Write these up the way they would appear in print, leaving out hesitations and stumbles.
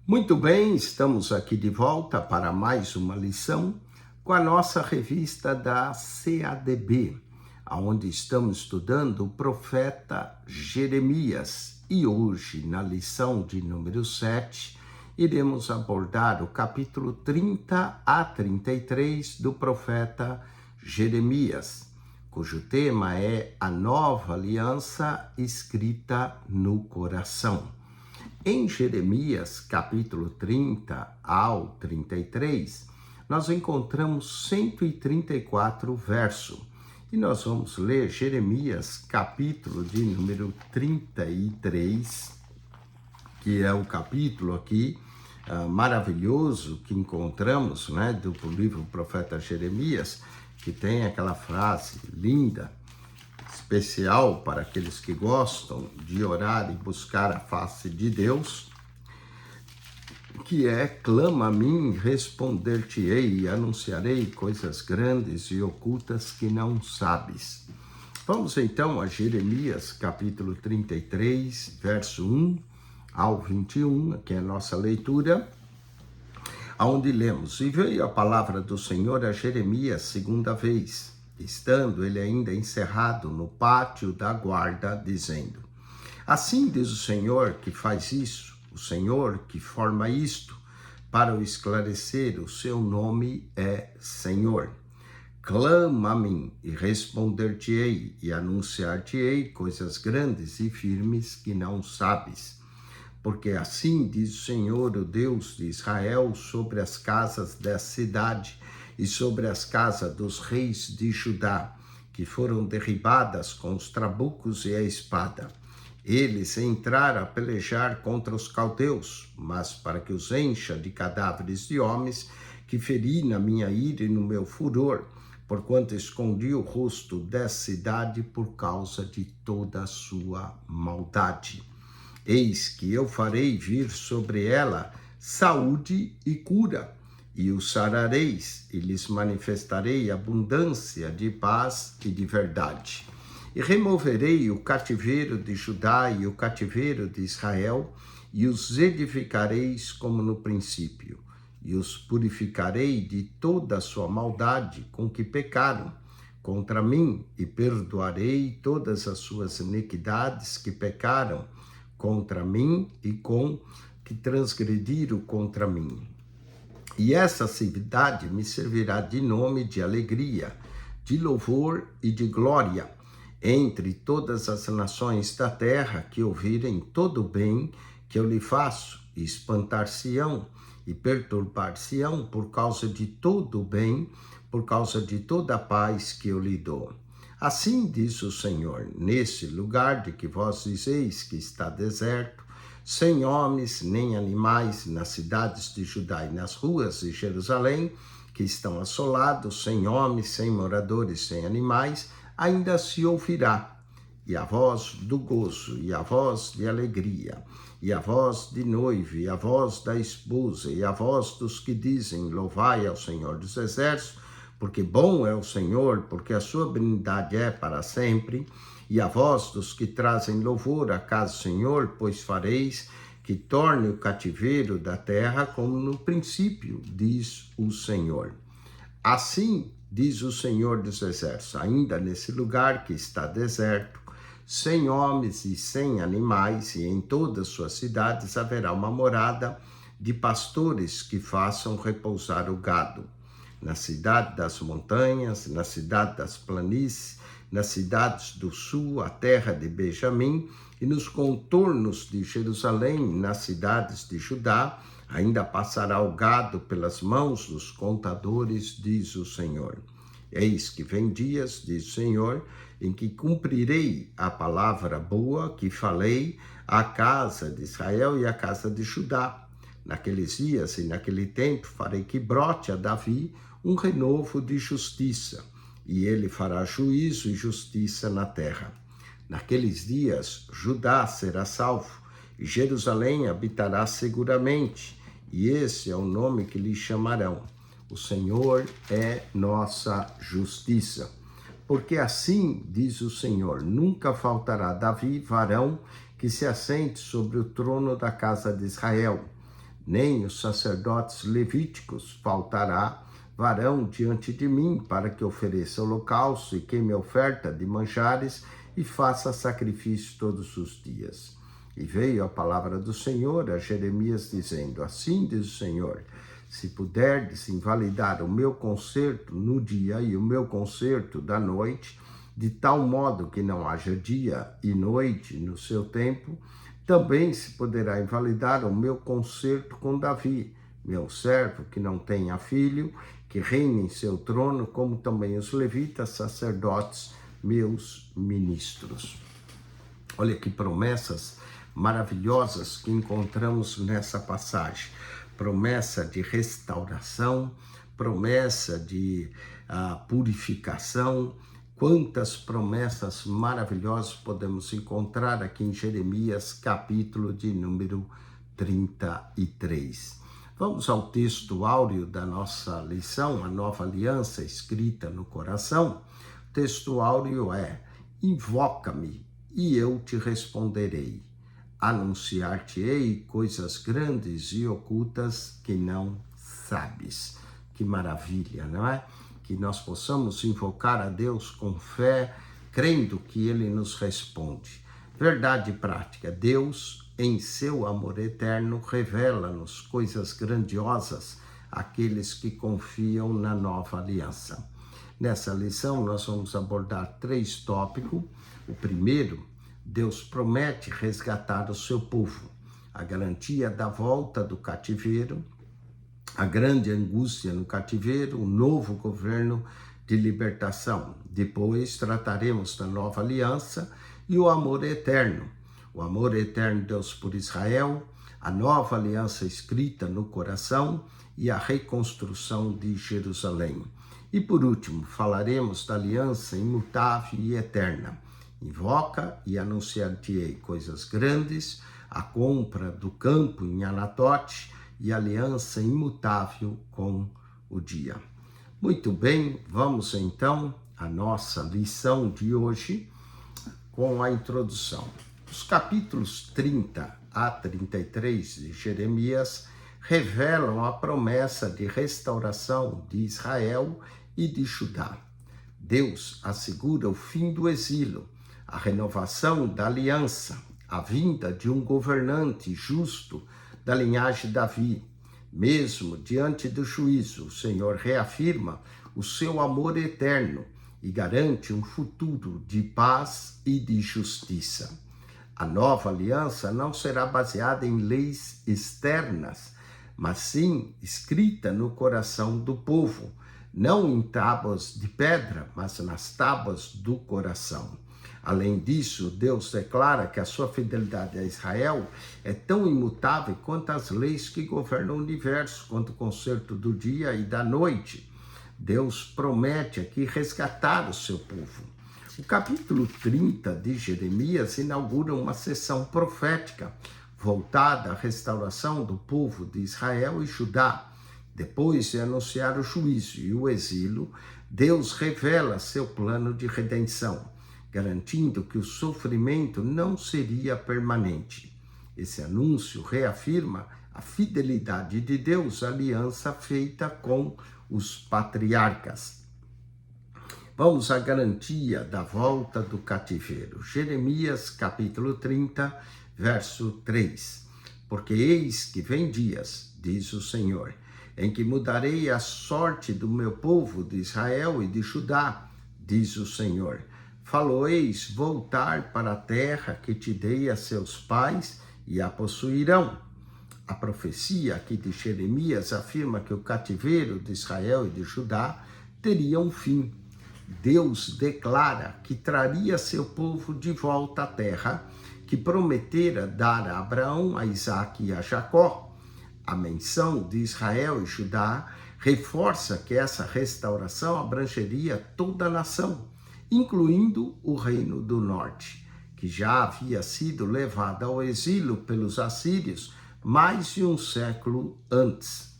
Muito bem, estamos aqui de volta para mais uma lição com a nossa revista da CADB, onde estamos estudando o profeta Jeremias. E hoje, na lição de número 7, iremos abordar o capítulo 30 a 33 do profeta Jeremias, cujo tema é a nova aliança escrita no coração. Em Jeremias, capítulo 30 ao 33, nós encontramos 134 versos. E nós vamos ler Jeremias, capítulo de número 33, que é o capítulo aqui maravilhoso que encontramos, do livro do profeta Jeremias, que tem aquela frase linda, especial para aqueles que gostam de orar e buscar a face de Deus, que é: clama a mim, responder-te-ei e anunciarei coisas grandes e ocultas que não sabes. Vamos então a Jeremias capítulo 33, verso 1 ao 21, que é a nossa leitura, onde lemos: E veio a palavra do Senhor a Jeremias segunda vez, estando ele ainda encerrado no pátio da guarda, dizendo: Assim diz o Senhor que faz isso, o Senhor que forma isto, para o esclarecer, o seu nome é Senhor. Clama a mim, e responder-te-ei, e anunciar-te-ei coisas grandes e firmes que não sabes. Porque assim diz o Senhor, o Deus de Israel, sobre as casas dessa cidade e sobre as casas dos reis de Judá, que foram derribadas com os trabucos e a espada. Eles entraram a pelejar contra os caldeus, mas para que os encha de cadáveres de homens que feri na minha ira e no meu furor, porquanto escondi o rosto dessa cidade por causa de toda a sua maldade. Eis que eu farei vir sobre ela saúde e cura, e os sarareis, e lhes manifestarei abundância de paz e de verdade. E removerei o cativeiro de Judá e o cativeiro de Israel, e os edificareis como no princípio, e os purificarei de toda a sua maldade com que pecaram contra mim, e perdoarei todas as suas iniquidades que pecaram contra mim e com que transgrediram contra mim. E essa cidade me servirá de nome de alegria, de louvor e de glória, entre todas as nações da terra que ouvirem todo o bem que eu lhe faço, e espantar-se-ão e perturbar-se-ão por causa de todo o bem, por causa de toda a paz que eu lhe dou. Assim diz o Senhor: nesse lugar de que vós dizeis que está deserto, sem homens nem animais, nas cidades de Judá e nas ruas de Jerusalém, que estão assolados, sem homens, sem moradores, sem animais, ainda se ouvirá, e a voz do gozo, e a voz de alegria, e a voz de noivo, e a voz da esposa, e a voz dos que dizem: louvai ao Senhor dos Exércitos, porque bom é o Senhor, porque a sua benignidade é para sempre, e a voz dos que trazem louvor à casa do Senhor, pois fareis que torne o cativeiro da terra como no princípio, diz o Senhor. Assim diz o Senhor dos Exércitos: ainda nesse lugar que está deserto, sem homens e sem animais, e em todas as suas cidades haverá uma morada de pastores que façam repousar o gado. Na cidade das montanhas, na cidade das planícies, nas cidades do sul, a terra de Benjamim, e nos contornos de Jerusalém, nas cidades de Judá, ainda passará o gado pelas mãos dos contadores, diz o Senhor. Eis que vem dias, diz o Senhor, em que cumprirei a palavra boa que falei à casa de Israel e à casa de Judá. Naqueles dias e naquele tempo farei que brote a Davi um renovo de justiça, e ele fará juízo e justiça na terra. Naqueles dias Judá será salvo, e Jerusalém habitará seguramente, e esse é o nome que lhe chamarão: o Senhor é nossa justiça. Porque assim diz o Senhor: nunca faltará Davi varão que se assente sobre o trono da casa de Israel. nem os sacerdotes levíticos faltará varão diante de mim, para que ofereça holocausto e queime oferta de manjares e faça sacrifício todos os dias. E veio a palavra do Senhor a Jeremias, dizendo: assim diz o Senhor, se puderdes invalidar o meu concerto no dia e o meu concerto da noite, de tal modo que não haja dia e noite no seu tempo, também se poderá invalidar o meu concerto com Davi, meu servo, que não tenha filho, que reine em seu trono, como também os levitas, sacerdotes, meus ministros. Olha que promessas maravilhosas que encontramos nessa passagem. Promessa de restauração, promessa de purificação. Quantas promessas maravilhosas podemos encontrar aqui em Jeremias, capítulo de número 33. Vamos ao texto áureo da nossa lição, a nova aliança escrita no coração. O texto áureo é: invoca-me e eu te responderei. Anunciar-te-ei coisas grandes e ocultas que não sabes. Que maravilha, não é? Que nós possamos invocar a Deus com fé, crendo que Ele nos responde. Verdade prática: Deus, em seu amor eterno, revela-nos coisas grandiosas àqueles que confiam na nova aliança. Nessa lição, nós vamos abordar 3 tópicos. O primeiro, Deus promete resgatar o seu povo, a garantia da volta do cativeiro, a grande angústia no cativeiro, o novo governo de libertação. Depois trataremos da nova aliança e o amor eterno. O amor eterno de Deus por Israel, a nova aliança escrita no coração e a reconstrução de Jerusalém. E por último, falaremos da aliança imutável e eterna. Invoca e anunciar-te-ei coisas grandes, a compra do campo em Anatote e aliança imutável com o dia. Muito bem, vamos então à nossa lição de hoje com a introdução. Os capítulos 30 a 33 de Jeremias revelam a promessa de restauração de Israel e de Judá. Deus assegura o fim do exílio, a renovação da aliança, a vinda de um governante justo da linhagem de Davi. Mesmo diante do juízo, o Senhor reafirma o seu amor eterno e garante um futuro de paz e de justiça. A nova aliança não será baseada em leis externas, mas sim escrita no coração do povo, não em tábuas de pedra, mas nas tábuas do coração. Além disso, Deus declara que a sua fidelidade a Israel é tão imutável quanto as leis que governam o universo, quanto o concerto do dia e da noite. Deus promete aqui resgatar o seu povo. O capítulo 30 de Jeremias inaugura uma sessão profética voltada à restauração do povo de Israel e Judá. Depois de anunciar o juízo e o exílio, Deus revela seu plano de redenção, garantindo que o sofrimento não seria permanente. Esse anúncio reafirma a fidelidade de Deus à aliança feita com os patriarcas. Vamos à garantia da volta do cativeiro. Jeremias, capítulo 30, verso 3. Porque eis que vem dias, diz o Senhor, em que mudarei a sorte do meu povo de Israel e de Judá, diz o Senhor. Faloeis voltar para a terra que te dei a seus pais e a possuirão. A profecia aqui de Jeremias afirma que o cativeiro de Israel e de Judá teria um fim. Deus declara que traria seu povo de volta à terra que prometera dar a Abraão, a Isaque e a Jacó. A menção de Israel e Judá reforça que essa restauração abrangeria toda a nação, incluindo o reino do norte, que já havia sido levado ao exílio pelos assírios mais de um século antes.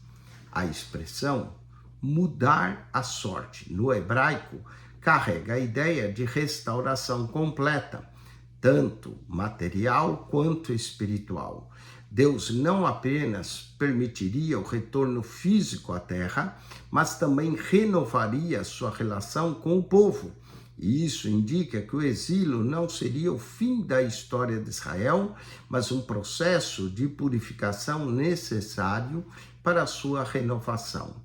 A expressão mudar a sorte, no hebraico, carrega a ideia de restauração completa, tanto material quanto espiritual. Deus não apenas permitiria o retorno físico à terra, mas também renovaria sua relação com o povo. E isso indica que o exílio não seria o fim da história de Israel, mas um processo de purificação necessário para a sua renovação.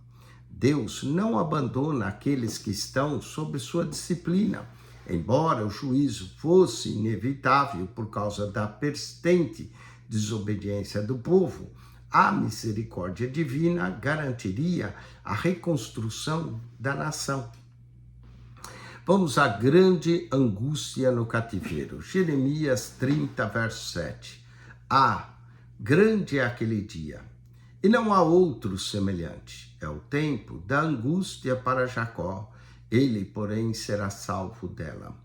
Deus não abandona aqueles que estão sob sua disciplina. Embora o juízo fosse inevitável por causa da persistente desobediência do povo, a misericórdia divina garantiria a reconstrução da nação. Vamos à grande angústia no cativeiro. Jeremias 30, verso 7. Grande é aquele dia, e não há outro semelhante. É o tempo da angústia para Jacó, ele, porém, será salvo dela.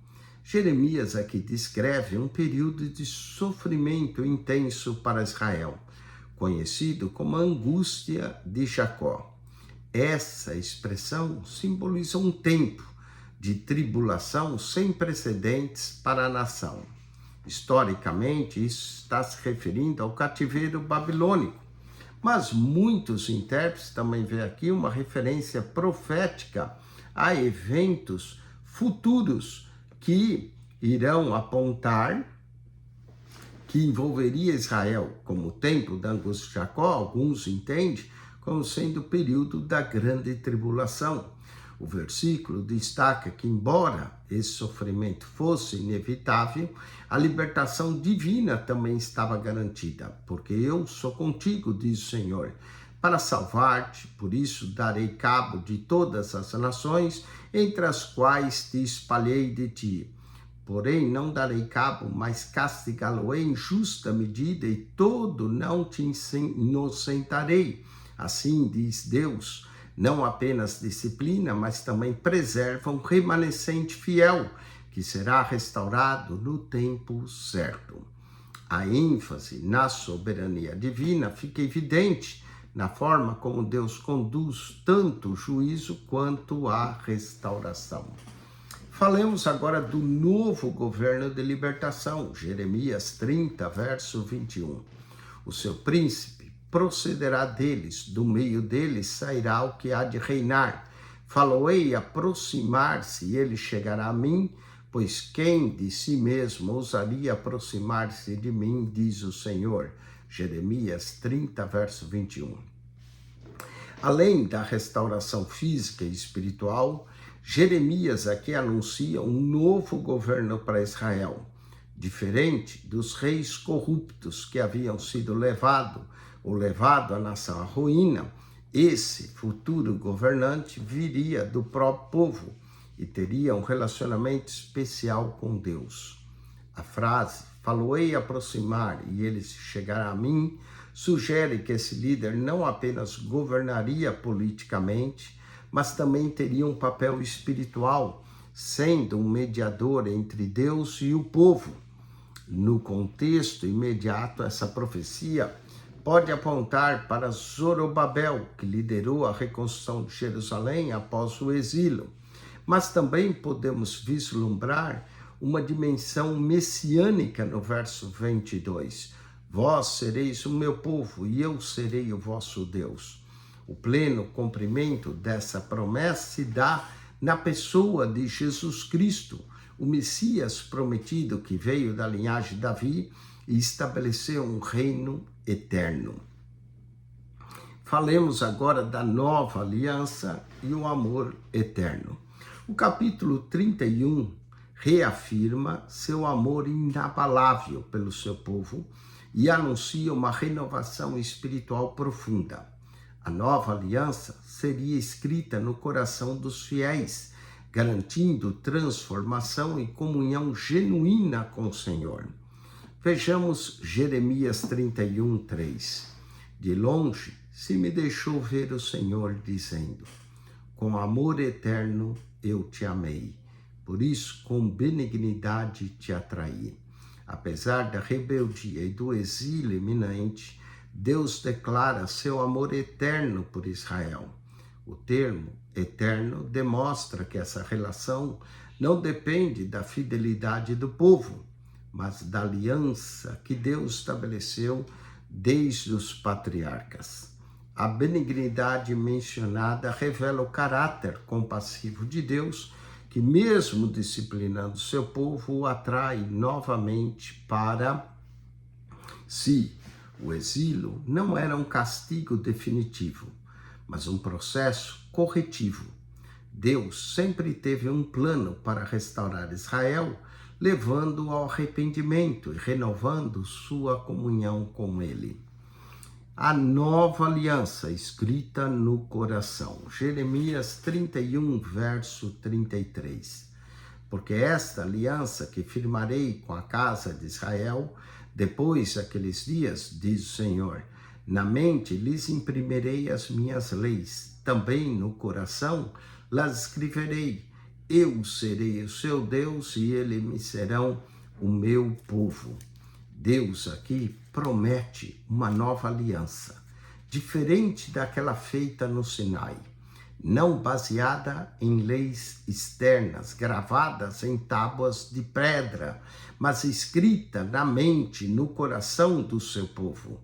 Jeremias aqui descreve um período de sofrimento intenso para Israel, conhecido como a angústia de Jacó. Essa expressão simboliza um tempo de tribulação sem precedentes para a nação. Historicamente, isso está se referindo ao cativeiro babilônico, mas muitos intérpretes também veem aqui uma referência profética a eventos futuros que irão apontar que envolveria Israel, como o tempo da angústia de Jacó, alguns entendem como sendo o período da grande tribulação. O versículo destaca que, embora esse sofrimento fosse inevitável, a libertação divina também estava garantida. Porque eu sou contigo, diz o Senhor, para salvar-te, por isso darei cabo de todas as nações, entre as quais te espalhei de ti. Porém, não darei cabo, mas castigá-lo-ei em justa medida, e todo não te inocentarei. Assim diz Deus, não apenas disciplina, mas também preserva um remanescente fiel, que será restaurado no tempo certo. A ênfase na soberania divina fica evidente na forma como Deus conduz tanto o juízo quanto a restauração. Falemos agora do novo governo de libertação, Jeremias 30, verso 21. O seu príncipe procederá deles, do meio deles sairá o que há de reinar. Falo-ei aproximar-se, e ele chegará a mim, pois quem de si mesmo ousaria aproximar-se de mim, diz o Senhor. Jeremias 30, verso 21. Além da restauração física e espiritual, Jeremias aqui anuncia um novo governo para Israel, diferente dos reis corruptos que haviam sido levado a nação à ruína. Esse futuro governante viria do próprio povo e teria um relacionamento especial com Deus. A frase, falo-ei aproximar e ele chegará a mim, sugere que esse líder não apenas governaria politicamente, mas também teria um papel espiritual, sendo um mediador entre Deus e o povo. No contexto imediato, essa profecia pode apontar para Zorobabel, que liderou a reconstrução de Jerusalém após o exílio, mas também podemos vislumbrar uma dimensão messiânica no verso 22. Vós sereis o meu povo e eu serei o vosso Deus. O pleno cumprimento dessa promessa se dá na pessoa de Jesus Cristo, o Messias prometido que veio da linhagem de Davi e estabeleceu um reino eterno. Falemos agora da nova aliança e o amor eterno. O capítulo 31 reafirma seu amor inabalável pelo seu povo e anuncia uma renovação espiritual profunda. A nova aliança seria escrita no coração dos fiéis, garantindo transformação e comunhão genuína com o Senhor. Vejamos Jeremias 31, 3. De longe se me deixou ver o Senhor dizendo, com amor eterno eu te amei, por isso com benignidade te atraí. Apesar da rebeldia e do exílio iminente, Deus declara seu amor eterno por Israel. O termo eterno demonstra que essa relação não depende da fidelidade do povo, mas da aliança que Deus estabeleceu desde os patriarcas. A benignidade mencionada revela o caráter compassivo de Deus, que mesmo disciplinando seu povo, o atrai novamente para si. O exílio não era um castigo definitivo, mas um processo corretivo. Deus sempre teve um plano para restaurar Israel, levando-o ao arrependimento e renovando sua comunhão com ele. A nova aliança escrita no coração. Jeremias 31, verso 33. Porque esta aliança que firmarei com a casa de Israel, depois daqueles dias, diz o Senhor, na mente lhes imprimirei as minhas leis, também no coração las escreverei. Eu serei o seu Deus e eles me serão o meu povo. Deus aqui promete uma nova aliança, diferente daquela feita no Sinai, não baseada em leis externas, gravadas em tábuas de pedra, mas escrita na mente, no coração do seu povo.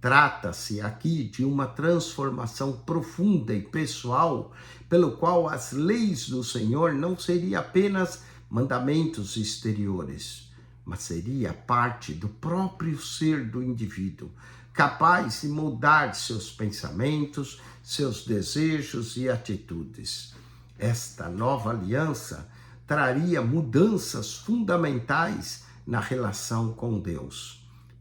Trata-se aqui de uma transformação profunda e pessoal, pelo qual as leis do Senhor não seriam apenas mandamentos exteriores, mas seria parte do próprio ser do indivíduo, capaz de moldar seus pensamentos, seus desejos e atitudes. Esta nova aliança traria mudanças fundamentais na relação com Deus.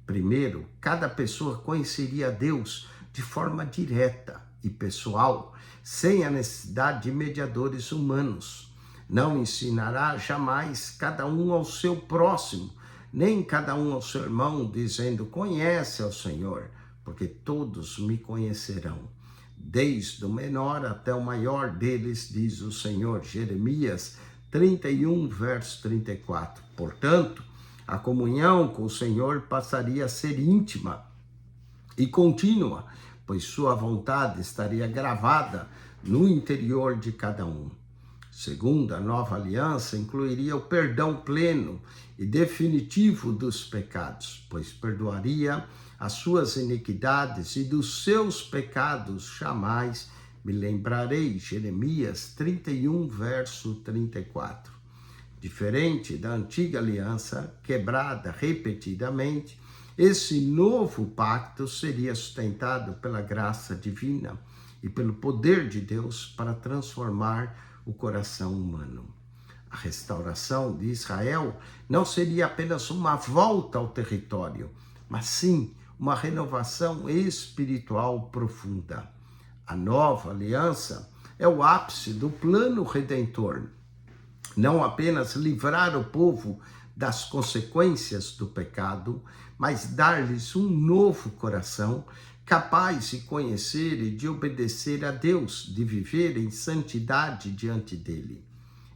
Primeiro, cada pessoa conheceria Deus de forma direta e pessoal, sem a necessidade de mediadores humanos. Não ensinará jamais cada um ao seu próximo, nem cada um ao seu irmão, dizendo, conhece ao Senhor, porque todos me conhecerão, desde o menor até o maior deles, diz o Senhor. Jeremias 31, verso 34. Portanto, a comunhão com o Senhor passaria a ser íntima e contínua, pois sua vontade estaria gravada no interior de cada um. Segundo, a nova aliança incluiria o perdão pleno e definitivo dos pecados, pois perdoaria as suas iniquidades e dos seus pecados jamais me lembrarei. Jeremias 31, verso 34. Diferente da antiga aliança, quebrada repetidamente, esse novo pacto seria sustentado pela graça divina e pelo poder de Deus para transformar o coração humano. A restauração de Israel não seria apenas uma volta ao território, mas sim uma renovação espiritual profunda. A nova aliança é o ápice do plano redentor, não apenas livrar o povo das consequências do pecado, mas dar-lhes um novo coração, capaz de conhecer e de obedecer a Deus, de viver em santidade diante dele.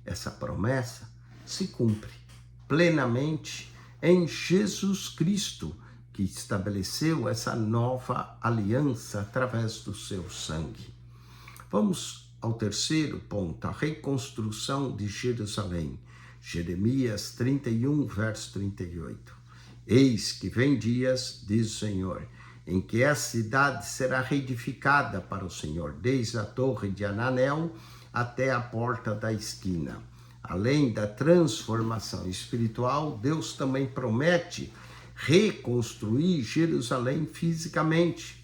Essa promessa se cumpre plenamente em Jesus Cristo, que estabeleceu essa nova aliança através do seu sangue. Vamos ao terceiro ponto, a reconstrução de Jerusalém. Jeremias 31, verso 38. Eis que vem dias, diz o Senhor, em que a cidade será reedificada para o Senhor, desde a torre de Ananel até a porta da esquina. Além da transformação espiritual, Deus também promete reconstruir Jerusalém fisicamente.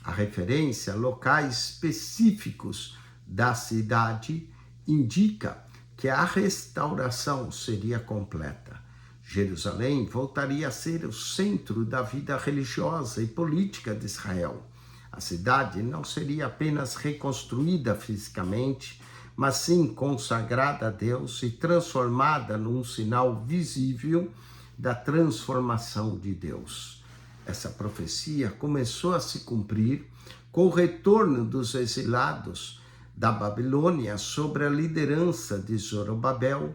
A referência a locais específicos da cidade indica que a restauração seria completa. Jerusalém voltaria a ser o centro da vida religiosa e política de Israel. A cidade não seria apenas reconstruída fisicamente, mas sim consagrada a Deus e transformada num sinal visível da transformação de Deus. Essa profecia começou a se cumprir com o retorno dos exilados da Babilônia sob a liderança de Zorobabel,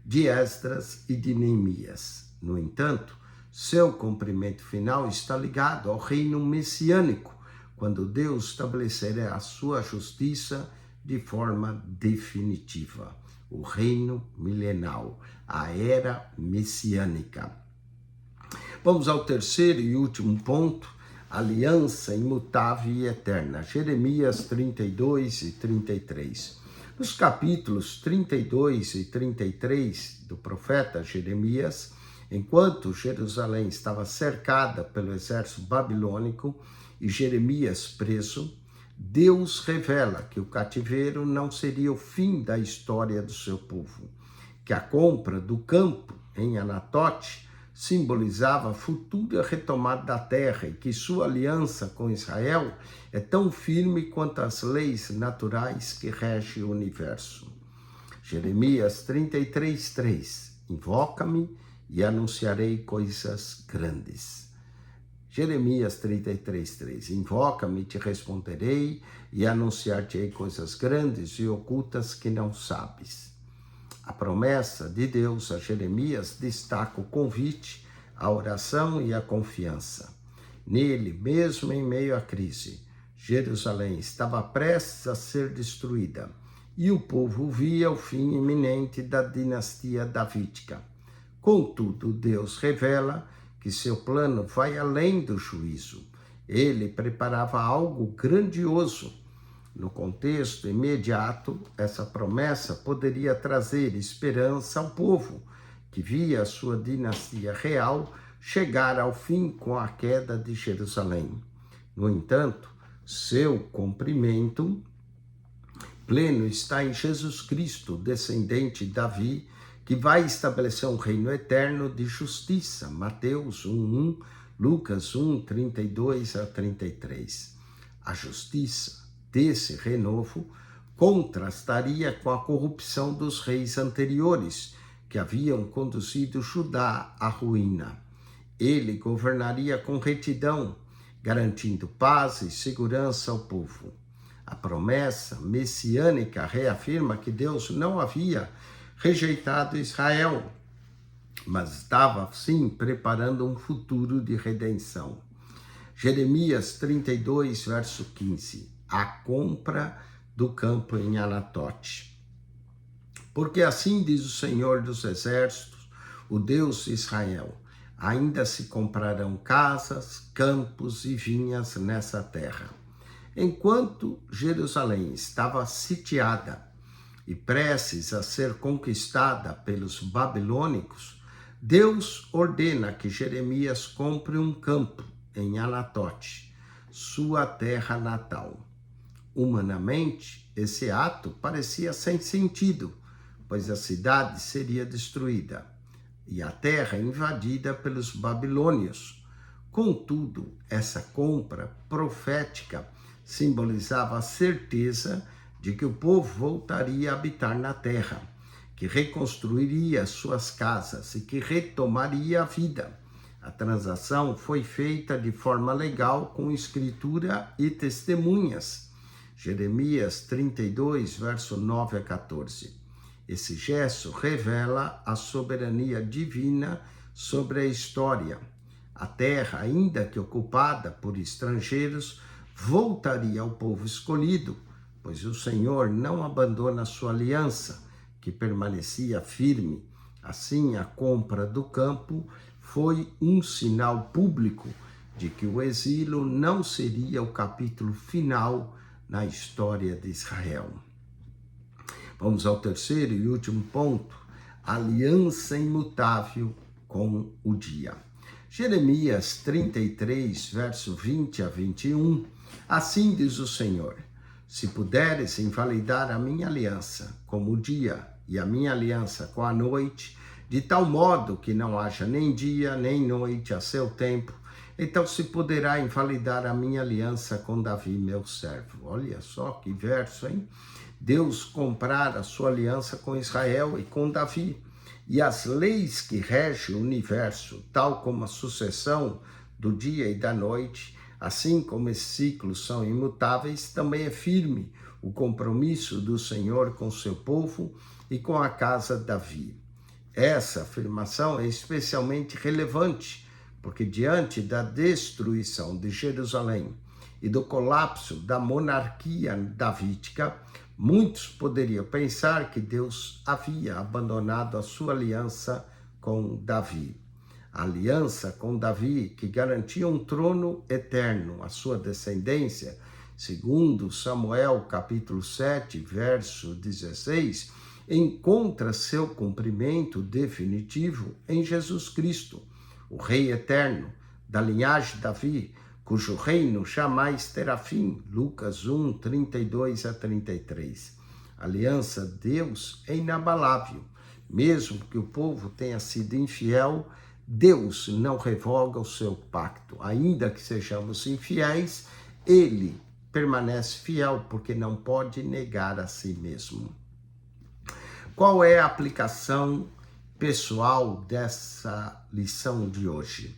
de Esdras e de Neemias. No entanto, seu cumprimento final está ligado ao reino messiânico, quando Deus estabelecerá a sua justiça de forma definitiva. O reino milenal, a era messiânica. Vamos ao terceiro e último ponto, aliança imutável e eterna. Jeremias 32 e 33. Nos capítulos 32 e 33 do profeta Jeremias, enquanto Jerusalém estava cercada pelo exército babilônico e Jeremias preso, Deus revela que o cativeiro não seria o fim da história do seu povo, que a compra do campo em Anatote simbolizava a futura retomada da terra e que sua aliança com Israel é tão firme quanto as leis naturais que regem o universo. Jeremias 33:3. Invoca-me e anunciarei coisas grandes. Jeremias 33:3. Invoca-me e te responderei e anunciar-te-ei coisas grandes e ocultas que não sabes. A promessa de Deus a Jeremias destaca o convite, a oração e a confiança. Nele, mesmo em meio à crise, Jerusalém estava prestes a ser destruída e o povo via o fim iminente da dinastia davídica. Contudo, Deus revela que seu plano vai além do juízo. Ele preparava algo grandioso. No contexto imediato, essa promessa poderia trazer esperança ao povo, que via a sua dinastia real chegar ao fim com a queda de Jerusalém. No entanto, seu cumprimento pleno está em Jesus Cristo, descendente de Davi, que vai estabelecer um reino eterno de justiça. Mateus 1:1, Lucas 1:32 a 33. A justiça desse renovo contrastaria com a corrupção dos reis anteriores, que haviam conduzido Judá à ruína. Ele governaria com retidão, garantindo paz e segurança ao povo. A promessa messiânica reafirma que Deus não havia rejeitado Israel, mas estava, sim, preparando um futuro de redenção. Jeremias 32, verso 15. A compra do campo em Anatote. Porque assim diz o Senhor dos Exércitos, o Deus de Israel, ainda se comprarão casas, campos e vinhas nessa terra. Enquanto Jerusalém estava sitiada e prestes a ser conquistada pelos babilônicos, Deus ordena que Jeremias compre um campo em Anatote, sua terra natal. Humanamente, esse ato parecia sem sentido, pois a cidade seria destruída e a terra invadida pelos babilônios. Contudo, essa compra profética simbolizava a certeza de que o povo voltaria a habitar na terra, que reconstruiria suas casas e que retomaria a vida. A transação foi feita de forma legal com escritura e testemunhas. Jeremias 32, verso 9 a 14. Esse gesto revela a soberania divina sobre a história. A terra, ainda que ocupada por estrangeiros, voltaria ao povo escolhido, pois o Senhor não abandona sua aliança, que permanecia firme. Assim, a compra do campo foi um sinal público de que o exílio não seria o capítulo final na história de Israel. Vamos ao terceiro e último ponto, aliança imutável com o dia. Jeremias 33, verso 20 a 21, assim diz o Senhor, se puderes invalidar a minha aliança como o dia e a minha aliança com a noite, de tal modo que não haja nem dia nem noite a seu tempo, então se poderá invalidar a minha aliança com Davi, meu servo. Olha só que verso, hein? Deus comprar a sua aliança com Israel e com Davi. E as leis que regem o universo, tal como a sucessão do dia e da noite, assim como esses ciclos são imutáveis, também é firme o compromisso do Senhor com seu povo e com a casa de Davi. Essa afirmação é especialmente relevante, porque diante da destruição de Jerusalém e do colapso da monarquia davídica, muitos poderiam pensar que Deus havia abandonado a sua aliança com Davi. aliança com Davi, que garantia um trono eterno à sua descendência, segundo Samuel capítulo 7, verso 16, encontra seu cumprimento definitivo em Jesus Cristo, o Rei eterno, da linhagem de Davi, cujo reino jamais terá fim. Lucas 1, 32 a 33. A aliança de Deus é inabalável. Mesmo que o povo tenha sido infiel, Deus não revoga o seu pacto. Ainda que sejamos infiéis, ele permanece fiel, porque não pode negar a si mesmo. Qual é a aplicação pessoal dessa lição de hoje?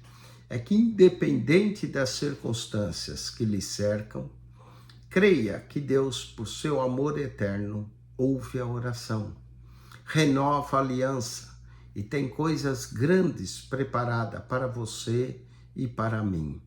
É que, independente das circunstâncias que lhe cercam, creia que Deus, por seu amor eterno, ouve a oração, renova a aliança e tem coisas grandes preparadas para você e para mim.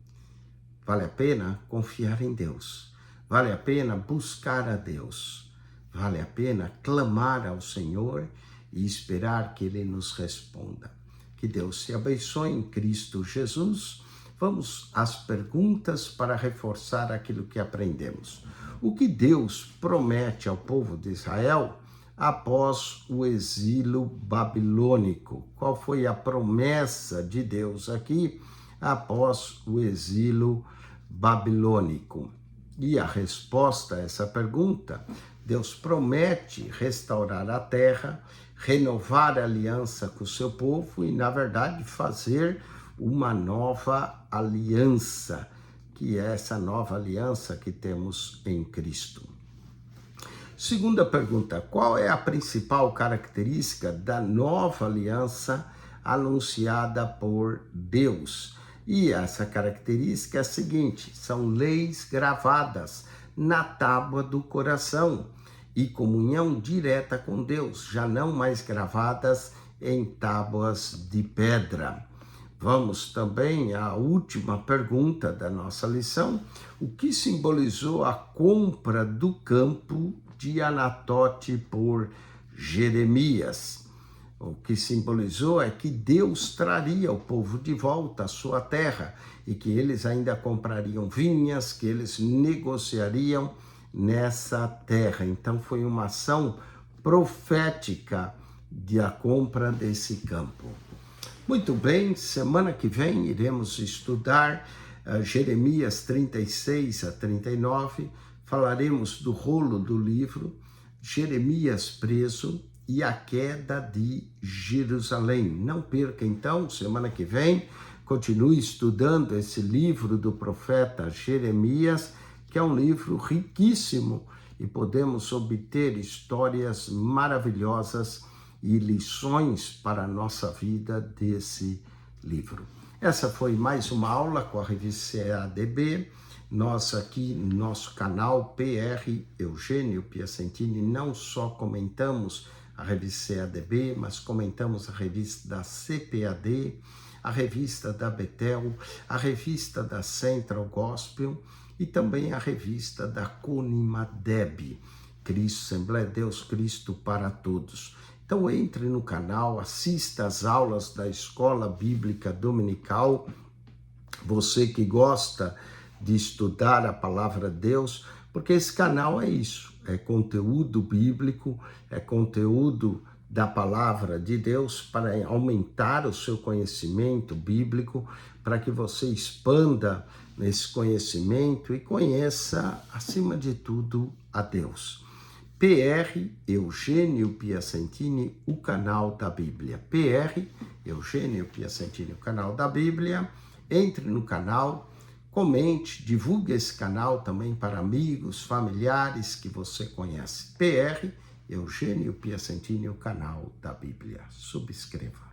Vale a pena confiar em Deus, vale a pena buscar a Deus, vale a pena clamar ao Senhor e esperar que Ele nos responda. Que Deus te abençoe em Cristo Jesus. Vamos às perguntas para reforçar aquilo que aprendemos. O que Deus promete ao povo de Israel após o exílio babilônico? Qual foi a promessa de Deus aqui após o exílio babilônico? E a resposta a essa pergunta: Deus promete restaurar a terra, renovar a aliança com o seu povo e, na verdade, fazer uma nova aliança, que é essa nova aliança que temos em Cristo. Segunda pergunta: qual é a principal característica da nova aliança anunciada por Deus? E essa característica é a seguinte: são leis gravadas na tábua do coração e comunhão direta com Deus, já não mais gravadas em tábuas de pedra. Vamos também à última pergunta da nossa lição: o que simbolizou a compra do campo de Anatote por Jeremias? O que simbolizou é que Deus traria o povo de volta à sua terra e que eles ainda comprariam vinhas, que eles negociariam nessa terra. Então foi uma ação profética da compra desse campo. Muito bem, semana que vem iremos estudar Jeremias 36 a 39, falaremos do rolo do livro, Jeremias preso e a queda de Jerusalém. Não perca então, semana que vem, continue estudando esse livro do profeta Jeremias, que é um livro riquíssimo e podemos obter histórias maravilhosas e lições para a nossa vida desse livro. Essa foi mais uma aula com a revista CADB. Nós aqui no nosso canal PR Eugênio Piacentini não só comentamos a revista CADB, mas comentamos a revista da CPAD, a revista da Betel, a revista da Central Gospel e também a revista da Conimadeb, Cristo, Assembleia de Deus, Cristo para Todos. Então entre no canal, assista às aulas da Escola Bíblica Dominical, você que gosta de estudar a Palavra de Deus, porque esse canal é isso, é conteúdo bíblico, é conteúdo da Palavra de Deus para aumentar o seu conhecimento bíblico, para que você expanda nesse conhecimento e conheça, acima de tudo, a Deus. PR Eugênio Piacentini, o canal da Bíblia. PR Eugênio Piacentini, o canal da Bíblia. Entre no canal, comente, divulgue esse canal também para amigos, familiares que você conhece. PR Eugênio Piacentini, o canal da Bíblia. Subscreva.